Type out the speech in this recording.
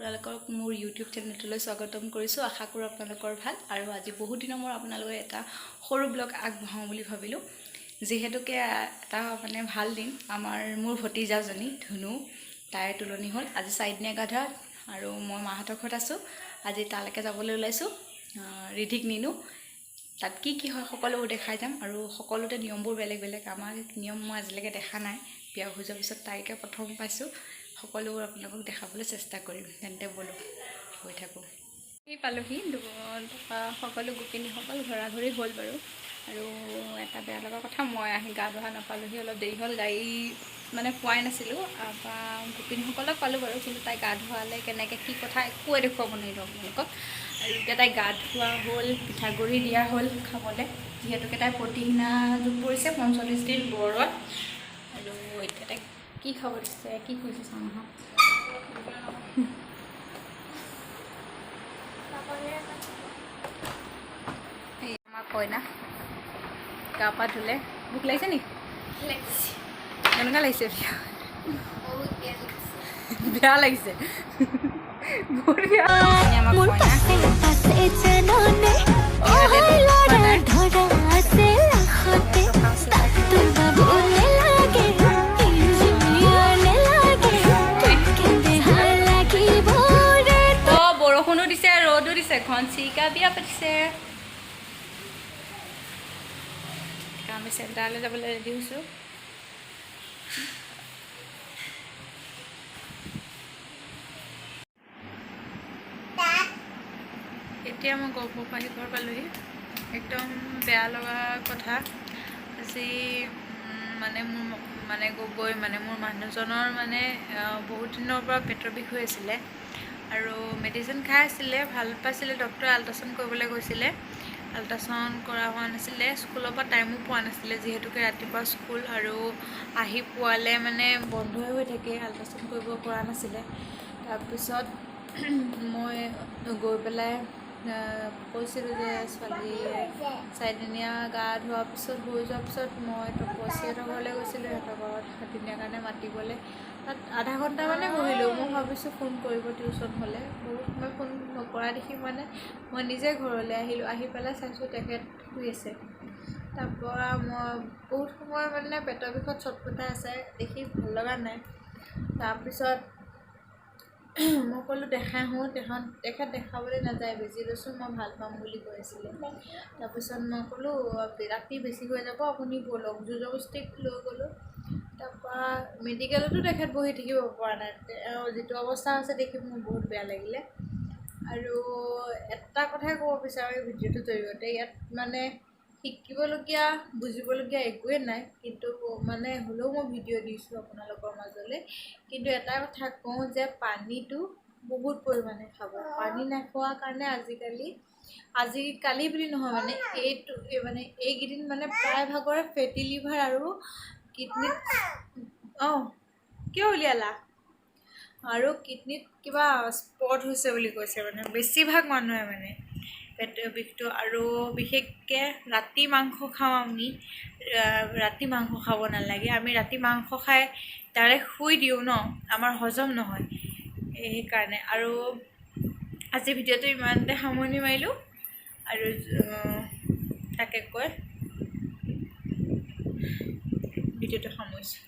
আপোনালোকক মোৰ ইউটিউব চেনেলটোলৈ স্বাগতম কৰিছোঁ। আশা কৰোঁ আপোনালোকৰ ভাল। আৰু আজি বহুত দিনৰ মই আপোনালোকৰ এটা সৰু ব্লগ আগবঢ়াওঁ বুলি ভাবিলোঁ, যিহেতুকে এটা মানে ভাল দিন। মোৰ ভতিজাজনী ধুনু, তাইৰ তুলনি হ'ল। আজি 4 দিনীয়া গা ধোৱা আৰু মই মাহঁতৰ ঘৰত আছোঁ। আজি তালৈকে যাবলৈ ওলাইছোঁ। ৰিধিক নিনো, তাত কি কি হয় সকলোবোৰ দেখাই যাম। আৰু সকলোতে নিয়মবোৰ বেলেগ বেলেগ। আমাৰ নিয়ম মই আজিলৈকে দেখা নাই। বিয়া হৈ যোৱাৰ পিছত তাইকে প্ৰথম পাইছোঁ। সকলোবোৰ আপোনালোকক দেখাবলৈ চেষ্টা কৰিম। তেন্তে ব'লো গৈ থাকোঁ। পালোহি সকলো গোপিনীসকল ঘৰা ঘৰি হ'ল বাৰু। আৰু এটা বেয়া লগা কথা, মই আহি গা ধোৱা নাপালোহি, অলপ দেৰি হ'ল। গাড়ী মানে পোৱাই নাছিলোঁ। গোপিনীসকলক পালোঁ বাৰু, কিন্তু তাই গা ধোৱালে কেনেকৈ কি কথা একোৱে দেখুৱাব নোৱাৰিলোঁ আপোনালোকক। আৰু এতিয়া তাই গা ধোৱা হ'ল, পিঠাগুড়ি দিয়া হ'ল খাবলৈ, যিহেতুকে তাই প্ৰতিদিনা যোগ পৰিছে 45 দিন বৰত। আৰু এতিয়া তাইক কি খাব দিছে, কি কৰিছে চাওঁ নহয়। এই আমাৰ কইনা গা পা ধুলে। ভোক লাগিছে নেকি? কেনেকুৱা লাগিছে? বেয়া লাগিছে, বহুত বেয়া। আমাৰ কইনা বৰষুণো দিছে, ৰ'দো দিছে, ঘনচিৰিকা বিয়া পাতিছে। আমি চেণ্টাৰলৈ যাবলৈ ৰেডি হৈছোঁ। এতিয়া মই গহপুৰ ঘৰ পালোহি। একদম বেয়া লগা কথা, আজি মোৰ মানুহজনৰ বহুত দিনৰ পৰা পেটৰ বিষ হৈ আছিলে আৰু মেডিচিন খাই আছিলে, ভাল পাইছিলে। ডক্টৰে আল্ট্ৰাচাউণ্ড কৰিবলৈ গৈছিলে, আল্ট্ৰাচাউণ্ড কৰা হোৱা নাছিলে। স্কুলৰ পৰা টাইমো পোৱা নাছিলে, যিহেতুকে ৰাতিপুৱা স্কুল আৰু আহি পোৱালে বন্ধই হৈ থাকে, আল্ট্ৰাচাউণ্ড কৰিব পৰা নাছিলে। তাৰপিছত মই গৈ পেলাই কৈছিলোঁ যে ছোৱালীয়ে 4 দিনীয়া গা ধোৱাৰ পিছত হৈ যোৱাৰ পিছত মই তপস্বীহঁতৰ ঘৰলৈ গৈছিলোঁ। সিহঁতৰ ঘৰত 7 দিনীয়া কাৰণে মাতিবলৈ, তাত আধা ঘণ্টামানে বহিলোঁ। মই ভাবিছোঁ ফোন কৰিব টিউশ্যন হ'লে, বহুত সময় ফোন নকৰা দেখি মই নিজে ঘৰলৈ আহিলোঁ। আহি পেলাই চাইছোঁ তেখেত শুই আছে। তাৰপৰা মই বহুত সময় পেটৰ বিষত চটফটাই আছে, দেখি ভাল লগা নাই। তাৰপিছত মই ক'লোঁ দেখাই আহোঁ। তেখেত দেখাবলৈ নাযায়, বেজি লৈছোঁ, মই ভাল পাম বুলি কৈ আছিলে। তাৰপিছত মই ক'লোঁ ৰাতি বেছি হৈ যাব, আপুনি ব'লক। জোৰজবস্তি লৈ গ'লোঁ। তাৰপৰা মেডিকেলতো তেখেত বহি থাকিব পৰা নাই। যিটো অৱস্থা হৈছে দেখি মোৰ বহুত বেয়া লাগিলে। আৰু এটা কথাই ক'ব বিচাৰোঁ এই ভিডিঅ'টোৰ জৰিয়তে, ইয়াত শিকিবলগীয়া বুজিবলগীয়া একোৱেই নাই, কিন্তু হ'লেও মই ভিডিঅ' দিছোঁ আপোনালোকৰ মাজলৈ। কিন্তু এটা কথা কওঁ যে পানীটো বহুত পৰিমাণে খাব। পানী নোখোৱাৰ কাৰণে আজিকালি বুলি নহয়, এইকেইদিন প্ৰায়ভাগৰে ফেটি লিভাৰ আৰু কিডনীত কিয় উলিয়ালা আৰু কিডনীত কিবা স্পট হৈছে বুলি কৈছে। বেছিভাগ মানুহে পেটৰ বিষটো। আৰু বিশেষকৈ ৰাতি মাংস খাওঁ আমি। ৰাতি মাংস খাব নালাগে। আমি ৰাতি মাংস খাই ডাইৰেক্ট শুই দিওঁ ন, আমাৰ হজম নহয়। সেইকাৰণে আৰু আজি ভিডিঅ'টো ইমানতে সামৰণি মাৰিলোঁ। আৰু তাকে কৈ ভিডিঅ'টো সামৰিছোঁ।